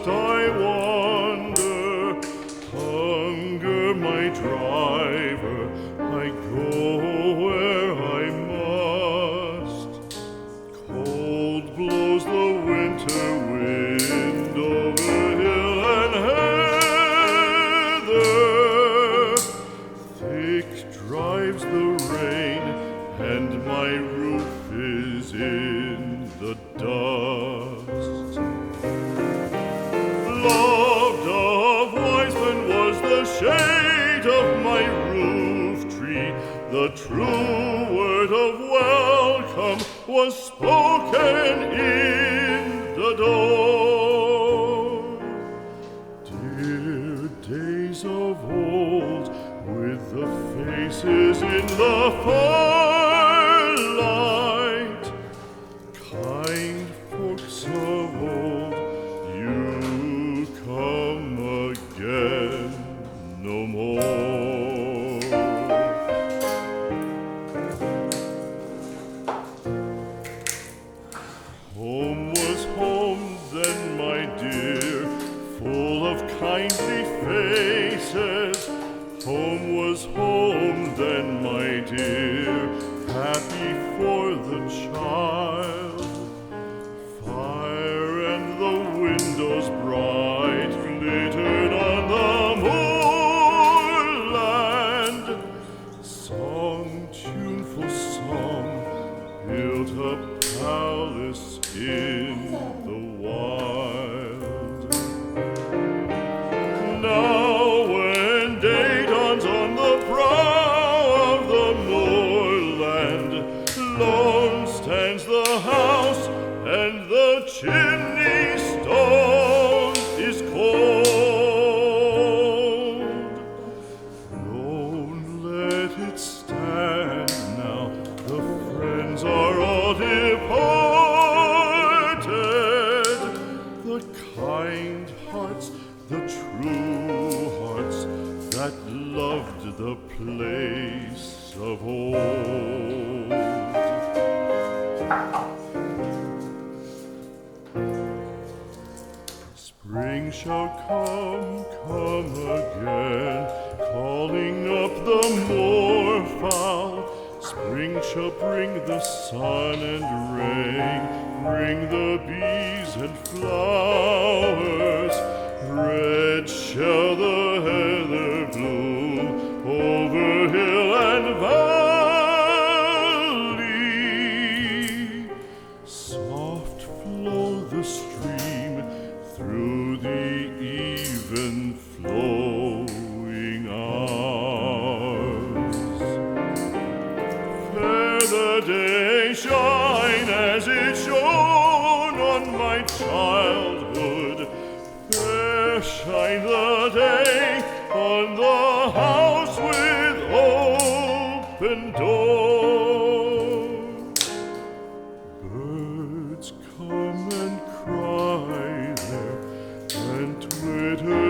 must I wander? Hunger my driver, I go where I must. Cold blows the winter wind over hill and heather. Thick drives the rain, and my roof is in the dust. Loved of wise men was the shade of my roof tree. The true word of welcome was spoken in the door. Dear days of old, with the faces in the firelight, kind folks of old, you come again no more. Home was home then, my dear, full of kindly faces. Home was home then, my dear, happy for the child. Fire and the windows bright glittered on the moorland. Song, tuneful song, built a palace in the wild. Now when day dawns on the brow of the moorland, lone stands the house, and the chimney stone is cold. Lone let it stand now, the friends are all departed. The kind hearts, the true hearts, that loved the place of old. Spring shall come again, calling up the moorfowl. Spring shall bring the sun and rain, bring the bees and flowers. Red shall the heather bloom over hill and valley. Soft flow the stream through the even flowing hours. Fair the day shine as it shone on my childhood. Fair shine the day on the house with open door. Birds come and cry there, and twitter